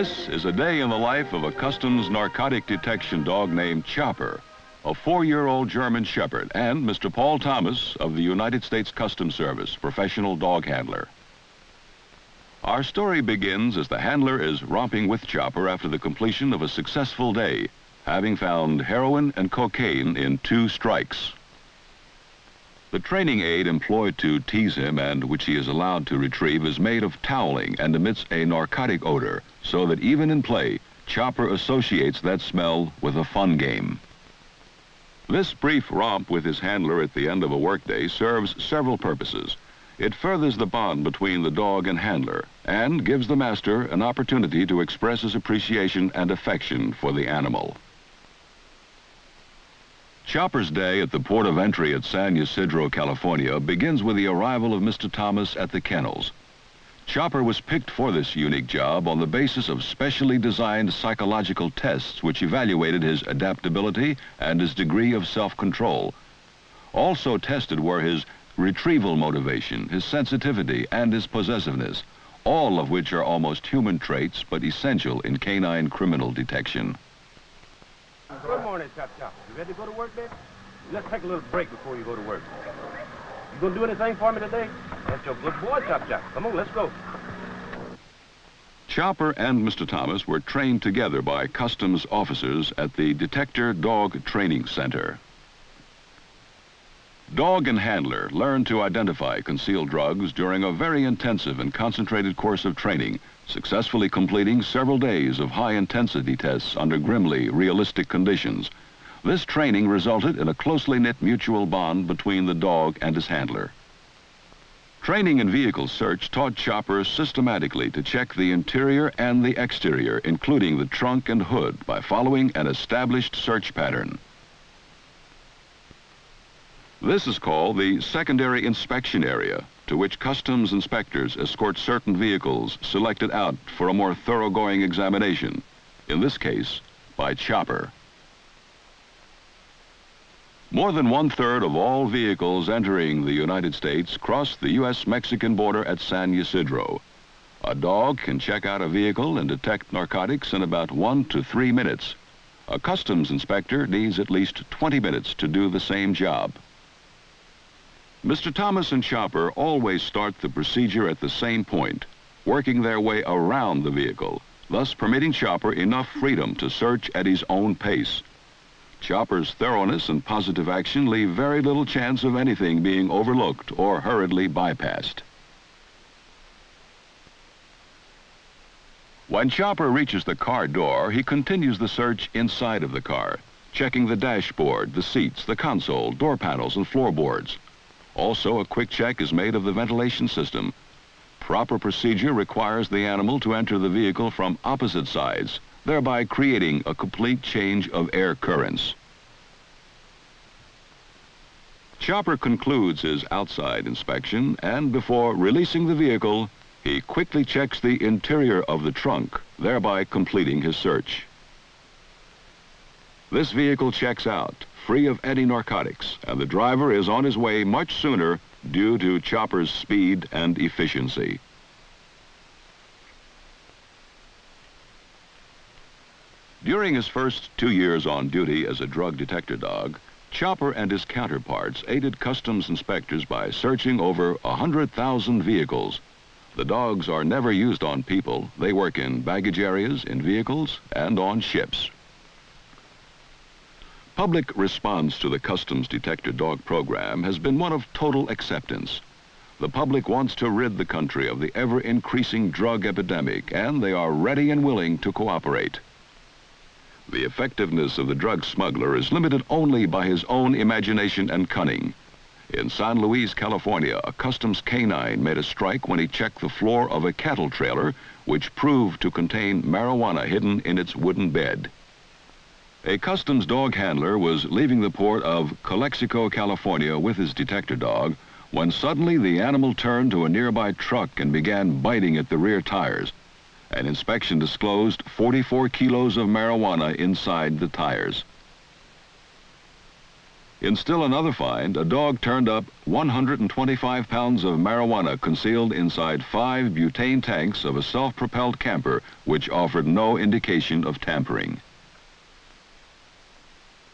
This is a day in the life of a Customs narcotic detection dog named Chopper, a 4-year-old German Shepherd, and Mr. Paul Thomas of the United States Customs Service, professional dog handler. Our story begins as the handler is romping with Chopper after the completion of a successful day, having found heroin and cocaine in 2 strikes. The training aid employed to tease him and which he is allowed to retrieve is made of toweling and emits a narcotic odor, so that even in play, Chopper associates that smell with a fun game. This brief romp with his handler at the end of a workday serves several purposes. It furthers the bond between the dog and handler and gives the master an opportunity to express his appreciation and affection for the animal. Chopper's day at the port of entry at San Ysidro, California begins with the arrival of Mr. Thomas at the kennels. Chopper was picked for this unique job on the basis of specially designed psychological tests which evaluated his adaptability and his degree of self-control. Also tested were his retrieval motivation, his sensitivity, and his possessiveness, all of which are almost human traits but essential in canine criminal detection. Good morning, Chop. You ready to go to work, baby? Let's take a little break before you go to work. You gonna do anything for me today? That's your good boy, Chop. Come on, let's go. Chopper and Mr. Thomas were trained together by customs officers at the Detector Dog Training Center. Dog and handler learn to identify concealed drugs during a very intensive and concentrated course of training, successfully completing several days of high-intensity tests under grimly realistic conditions. This training resulted in a closely knit mutual bond between the dog and his handler. Training in vehicle search taught Chopper systematically to check the interior and the exterior, including the trunk and hood, by following an established search pattern. This is called the secondary inspection area, to which customs inspectors escort certain vehicles selected out for a more thoroughgoing examination, in this case, by Chopper. More than 1/3 of all vehicles entering the United States cross the U.S.-Mexican border at San Ysidro. A dog can check out a vehicle and detect narcotics in about 1 to 3 minutes. A customs inspector needs at least 20 minutes to do the same job. Mr. Thomas and Chopper always start the procedure at the same point, working their way around the vehicle, thus permitting Chopper enough freedom to search at his own pace. Chopper's thoroughness and positive action leave very little chance of anything being overlooked or hurriedly bypassed. When Chopper reaches the car door, he continues the search inside of the car, checking the dashboard, the seats, the console, door panels, and floorboards. Also, a quick check is made of the ventilation system. Proper procedure requires the animal to enter the vehicle from opposite sides, thereby creating a complete change of air currents. Chopper concludes his outside inspection, and before releasing the vehicle, he quickly checks the interior of the trunk, thereby completing his search. This vehicle checks out, free of any narcotics, and the driver is on his way much sooner due to Chopper's speed and efficiency. During his first 2 years on duty as a drug detector dog, Chopper and his counterparts aided customs inspectors by searching over 100,000 vehicles. The dogs are never used on people. They work in baggage areas, in vehicles, and on ships. Public response to the Customs Detector Dog program has been one of total acceptance. The public wants to rid the country of the ever-increasing drug epidemic, and they are ready and willing to cooperate. The effectiveness of the drug smuggler is limited only by his own imagination and cunning. In San Luis, California, a customs canine made a strike when he checked the floor of a cattle trailer, which proved to contain marijuana hidden in its wooden bed. A customs dog handler was leaving the port of Calexico, California with his detector dog when suddenly the animal turned to a nearby truck and began biting at the rear tires. An inspection disclosed 44 kilos of marijuana inside the tires. In still another find, a dog turned up 125 pounds of marijuana concealed inside 5 butane tanks of a self-propelled camper, which offered no indication of tampering.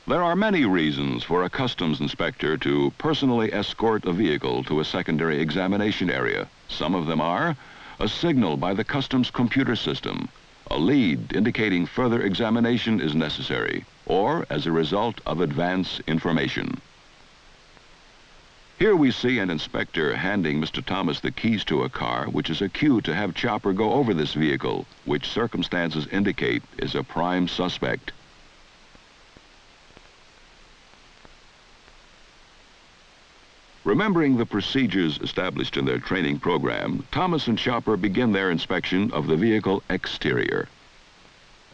There are many reasons for a customs inspector to personally escort a vehicle to a secondary examination area. Some of them are a signal by the customs computer system, a lead indicating further examination is necessary, or as a result of advance information. Here we see an inspector handing Mr. Thomas the keys to a car, which is a cue to have Chopper go over this vehicle, which circumstances indicate is a prime suspect. Remembering the procedures established in their training program, Thomas and Chopper begin their inspection of the vehicle exterior.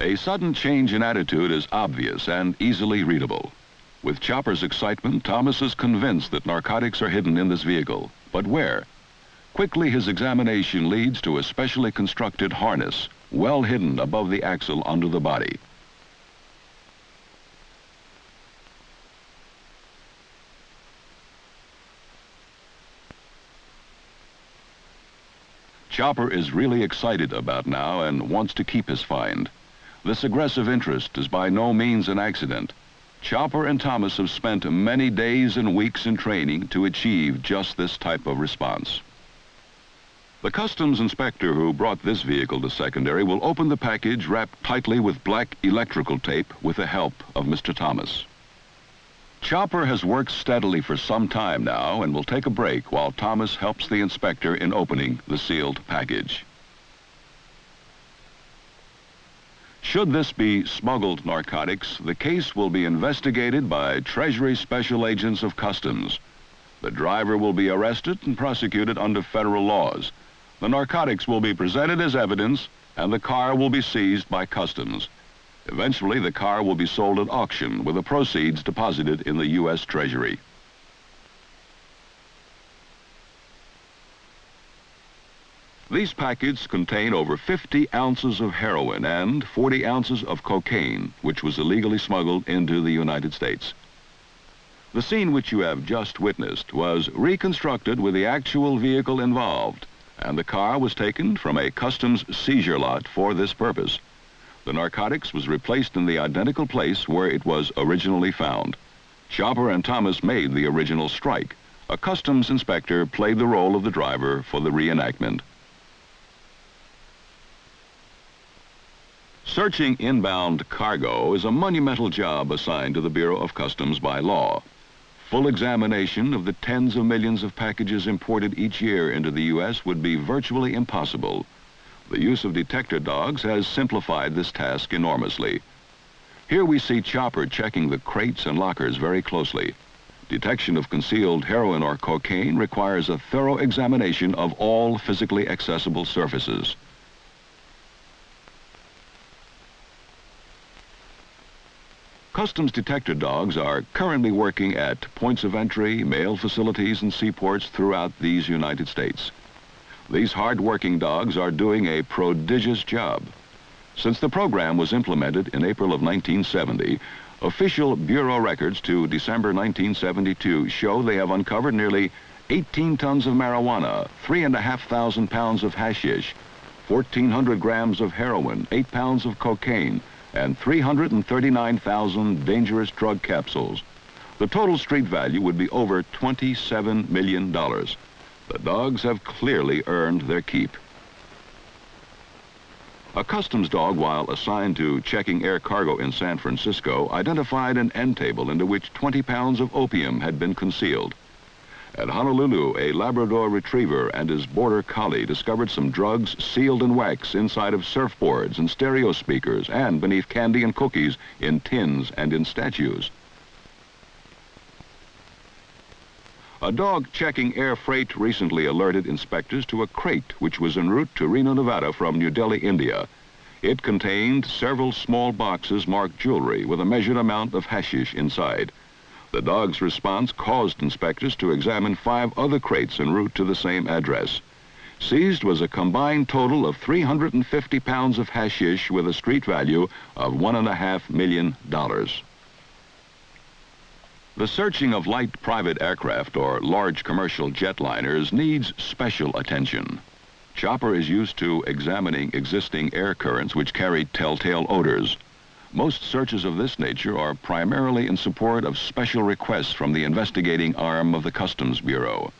A sudden change in attitude is obvious and easily readable. With Chopper's excitement, Thomas is convinced that narcotics are hidden in this vehicle. But where? Quickly, his examination leads to a specially constructed harness, well hidden above the axle under the body. Chopper is really excited about now and wants to keep his find. This aggressive interest is by no means an accident. Chopper and Thomas have spent many days and weeks in training to achieve just this type of response. The customs inspector who brought this vehicle to secondary will open the package wrapped tightly with black electrical tape with the help of Mr. Thomas. Chopper has worked steadily for some time now and will take a break while Thomas helps the inspector in opening the sealed package. Should this be smuggled narcotics, the case will be investigated by Treasury Special Agents of Customs. The driver will be arrested and prosecuted under federal laws. The narcotics will be presented as evidence, and the car will be seized by Customs. Eventually, the car will be sold at auction with the proceeds deposited in the U.S. Treasury. These packets contain over 50 ounces of heroin and 40 ounces of cocaine, which was illegally smuggled into the United States. The scene which you have just witnessed was reconstructed with the actual vehicle involved, and the car was taken from a customs seizure lot for this purpose. The narcotics was replaced in the identical place where it was originally found. Chopper and Thomas made the original strike. A customs inspector played the role of the driver for the reenactment. Searching inbound cargo is a monumental job assigned to the Bureau of Customs by law. Full examination of the tens of millions of packages imported each year into the U.S. would be virtually impossible. The use of detector dogs has simplified this task enormously. Here we see Chopper checking the crates and lockers very closely. Detection of concealed heroin or cocaine requires a thorough examination of all physically accessible surfaces. Customs detector dogs are currently working at points of entry, mail facilities, and seaports throughout these United States. These hard-working dogs are doing a prodigious job. Since the program was implemented in April of 1970, official Bureau records to December 1972 show they have uncovered nearly 18 tons of marijuana, 3,500 pounds of hashish, 1,400 grams of heroin, 8 pounds of cocaine, and 339,000 dangerous drug capsules. The total street value would be over $27 million. The dogs have clearly earned their keep. A customs dog, while assigned to checking air cargo in San Francisco, identified an end table into which 20 pounds of opium had been concealed. At Honolulu, a Labrador retriever and his border collie discovered some drugs sealed in wax inside of surfboards and stereo speakers and beneath candy and cookies in tins and in statues. A dog checking air freight recently alerted inspectors to a crate which was en route to Reno, Nevada from New Delhi, India. It contained several small boxes marked jewelry with a measured amount of hashish inside. The dog's response caused inspectors to examine 5 other crates en route to the same address. Seized was a combined total of 350 pounds of hashish with a street value of $1.5 million. The searching of light private aircraft or large commercial jetliners needs special attention. Chopper is used to examining existing air currents which carry telltale odors. Most searches of this nature are primarily in support of special requests from the investigating arm of the Customs Bureau.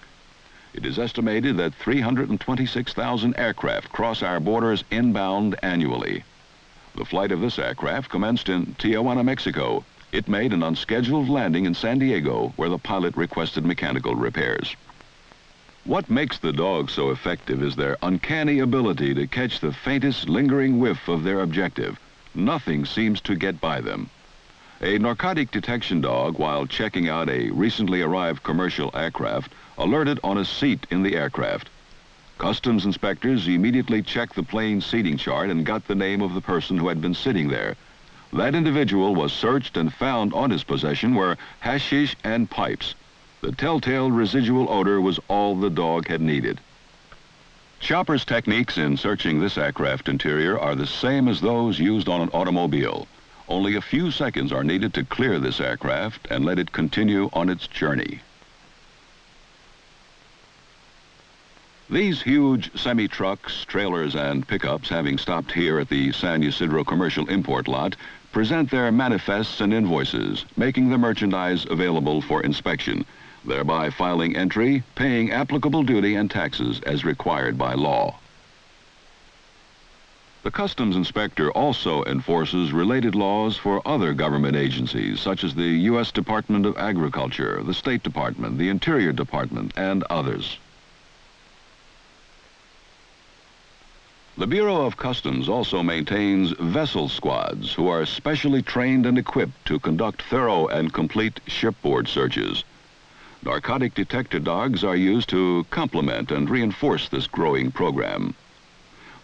It is estimated that 326,000 aircraft cross our borders inbound annually. The flight of this aircraft commenced in Tijuana, Mexico. It made an unscheduled landing in San Diego, where the pilot requested mechanical repairs. What makes the dog so effective is their uncanny ability to catch the faintest lingering whiff of their objective. Nothing seems to get by them. A narcotic detection dog, while checking out a recently arrived commercial aircraft, alerted on a seat in the aircraft. Customs inspectors immediately checked the plane seating chart and got the name of the person who had been sitting there. That individual was searched and found on his possession were hashish and pipes. The telltale residual odor was all the dog had needed. Chopper's techniques in searching this aircraft interior are the same as those used on an automobile. Only a few seconds are needed to clear this aircraft and let it continue on its journey. These huge semi-trucks, trailers, and pickups, having stopped here at the San Ysidro commercial import lot, present their manifests and invoices, making the merchandise available for inspection, thereby filing entry, paying applicable duty and taxes as required by law. The Customs Inspector also enforces related laws for other government agencies, such as the U.S. Department of Agriculture, the State Department, the Interior Department, and others. The Bureau of Customs also maintains vessel squads who are specially trained and equipped to conduct thorough and complete shipboard searches. Narcotic detector dogs are used to complement and reinforce this growing program.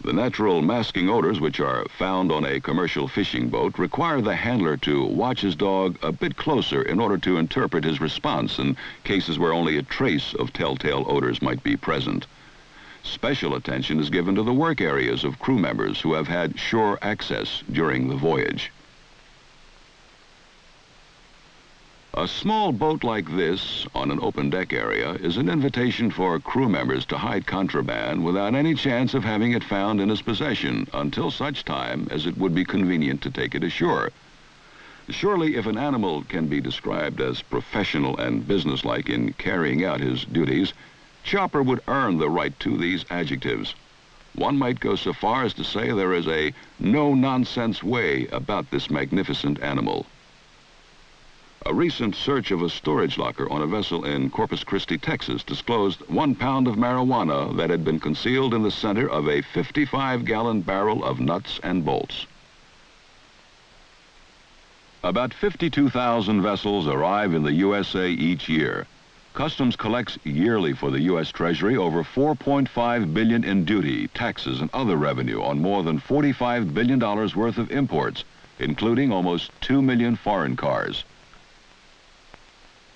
The natural masking odors which are found on a commercial fishing boat require the handler to watch his dog a bit closer in order to interpret his response in cases where only a trace of telltale odors might be present. Special attention is given to the work areas of crew members who have had shore access during the voyage. A small boat like this on an open deck area is an invitation for crew members to hide contraband without any chance of having it found in his possession until such time as it would be convenient to take it ashore. Surely, if an animal can be described as professional and businesslike in carrying out his duties, Chopper would earn the right to these adjectives. One might go so far as to say there is a no-nonsense way about this magnificent animal. A recent search of a storage locker on a vessel in Corpus Christi, Texas, disclosed 1 pound of marijuana that had been concealed in the center of a 55-gallon barrel of nuts and bolts. About 52,000 vessels arrive in the USA each year. Customs collects yearly for the U.S. Treasury over $4.5 billion in duty, taxes, and other revenue on more than $45 billion worth of imports, including almost 2 million foreign cars.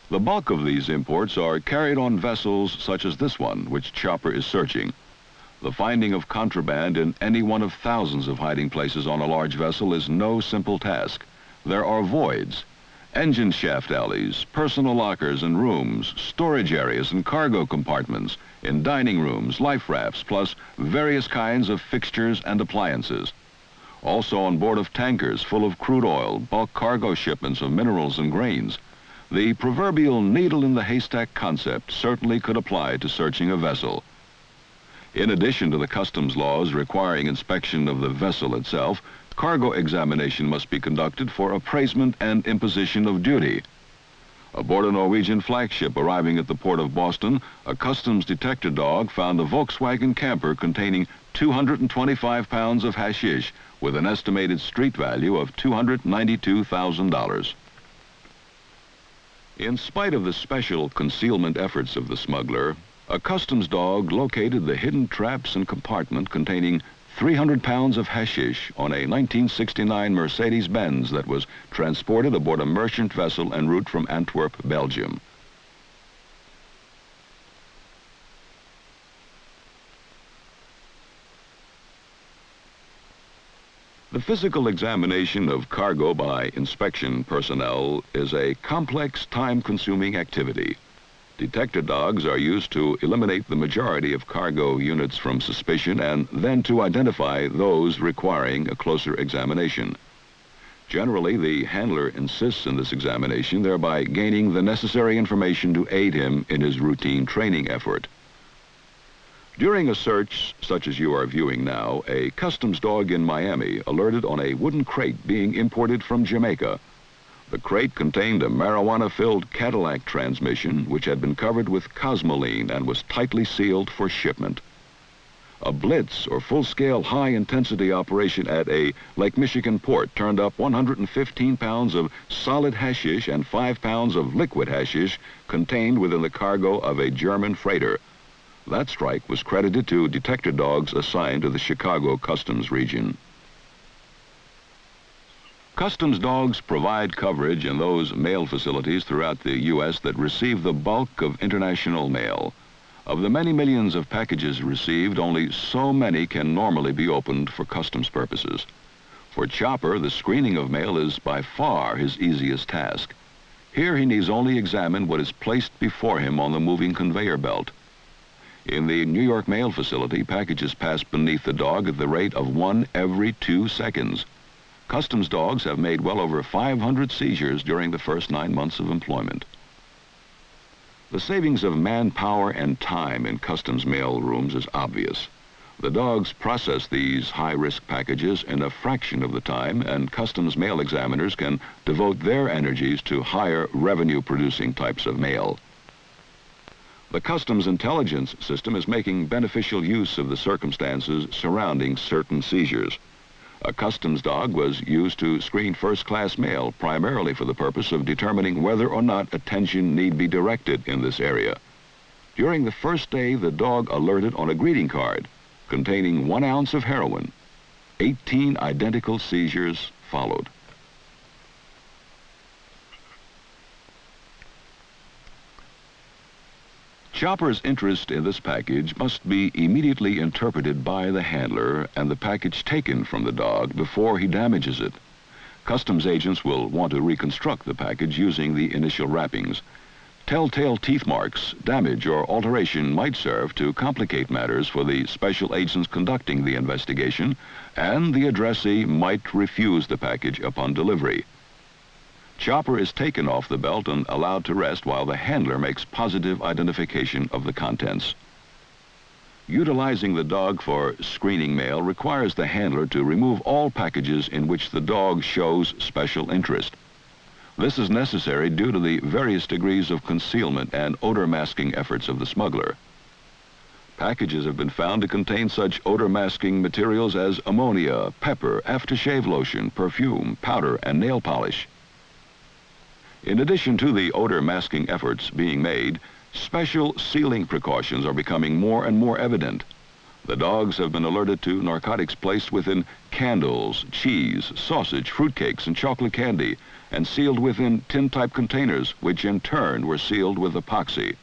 The bulk of these imports are carried on vessels such as this one, which Chopper is searching. The finding of contraband in any one of thousands of hiding places on a large vessel is no simple task. There are voids, engine shaft alleys, personal lockers and rooms, storage areas and cargo compartments, in dining rooms, life rafts, plus various kinds of fixtures and appliances. Also on board of tankers full of crude oil, bulk cargo shipments of minerals and grains. The proverbial needle in the haystack concept certainly could apply to searching a vessel. In addition to the customs laws requiring inspection of the vessel itself, cargo examination must be conducted for appraisement and imposition of duty. Aboard a Norwegian flagship arriving at the port of Boston, a customs detector dog found a Volkswagen camper containing 225 pounds of hashish with an estimated street value of $292,000. In spite of the special concealment efforts of the smuggler, a customs dog located the hidden traps and compartment containing 300 pounds of hashish on a 1969 Mercedes-Benz that was transported aboard a merchant vessel en route from Antwerp, Belgium. The The physical examination of cargo by inspection personnel is a complex, time-consuming activity. Detector dogs are used to eliminate the majority of cargo units from suspicion and then to identify those requiring a closer examination. Generally, the handler insists in this examination, thereby gaining the necessary information to aid him in his routine training effort. During a search such as you are viewing now, a customs dog in Miami alerted on a wooden crate being imported from Jamaica. The crate contained a marijuana-filled Cadillac transmission which had been covered with cosmoline and was tightly sealed for shipment. A blitz or full-scale high-intensity operation at a Lake Michigan port turned up 115 pounds of solid hashish and 5 pounds of liquid hashish contained within the cargo of a German freighter. That strike was credited to detector dogs assigned to the Chicago Customs region. Customs dogs provide coverage in those mail facilities throughout the U.S. that receive the bulk of international mail. Of the many millions of packages received, only so many can normally be opened for customs purposes. For Chopper, the screening of mail is by far his easiest task. Here he needs only examine what is placed before him on the moving conveyor belt. In the New York mail facility, packages pass beneath the dog at the rate of 1 every 2 seconds. Customs dogs have made well over 500 seizures during the first 9 months of employment. The savings of manpower and time in customs mail rooms is obvious. The dogs process these high-risk packages in a fraction of the time, and customs mail examiners can devote their energies to higher revenue-producing types of mail. The customs intelligence system is making beneficial use of the circumstances surrounding certain seizures. A customs dog was used to screen first-class mail, primarily for the purpose of determining whether or not attention need be directed in this area. During the first day, the dog alerted on a greeting card containing 1 ounce of heroin. 18 identical seizures followed. Chopper's interest in this package must be immediately interpreted by the handler and the package taken from the dog before he damages it. Customs agents will want to reconstruct the package using the initial wrappings. Telltale teeth marks, damage, or alteration might serve to complicate matters for the special agents conducting the investigation, and the addressee might refuse the package upon delivery. Chopper is taken off the belt and allowed to rest while the handler makes positive identification of the contents. Utilizing the dog for screening mail requires the handler to remove all packages in which the dog shows special interest. This is necessary due to the various degrees of concealment and odor masking efforts of the smuggler. Packages have been found to contain such odor masking materials as ammonia, pepper, aftershave lotion, perfume, powder, and nail polish. In addition to the odor masking efforts being made, special sealing precautions are becoming more and more evident. The dogs have been alerted to narcotics placed within candles, cheese, sausage, fruitcakes, and chocolate candy, and sealed within tin-type containers, which in turn were sealed with epoxy.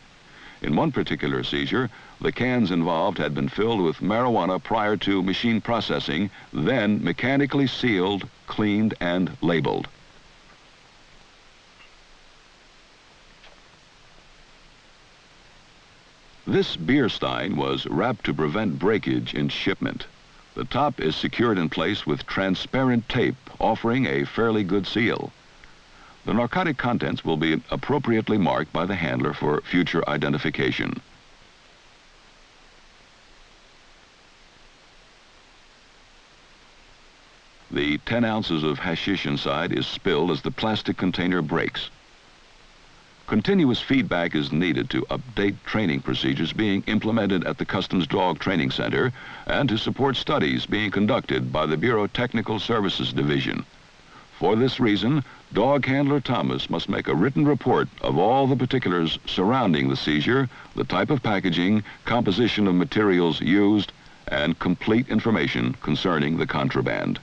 In one particular seizure, the cans involved had been filled with marijuana prior to machine processing, then mechanically sealed, cleaned, and labeled. This beer stein was wrapped to prevent breakage in shipment. The top is secured in place with transparent tape, offering a fairly good seal. The narcotic contents will be appropriately marked by the handler for future identification. The 10 ounces of hashish inside is spilled as the plastic container breaks. Continuous feedback is needed to update training procedures being implemented at the Customs Dog Training Center and to support studies being conducted by the Bureau Technical Services Division. For this reason, dog handler Thomas must make a written report of all the particulars surrounding the seizure, the type of packaging, composition of materials used, and complete information concerning the contraband.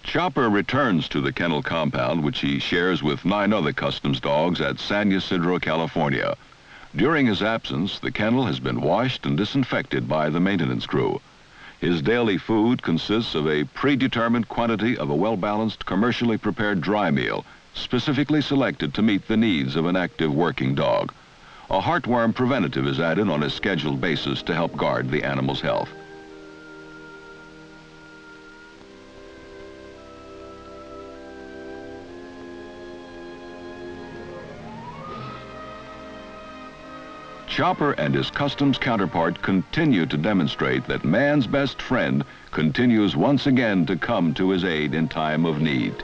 Chopper returns to the kennel compound, which he shares with 9 other customs dogs at San Ysidro, California. During his absence, the kennel has been washed and disinfected by the maintenance crew. His daily food consists of a predetermined quantity of a well-balanced, commercially prepared dry meal, specifically selected to meet the needs of an active working dog. A heartworm preventative is added on a scheduled basis to help guard the animal's health. Chopper and his customs counterpart continue to demonstrate that man's best friend continues once again to come to his aid in time of need.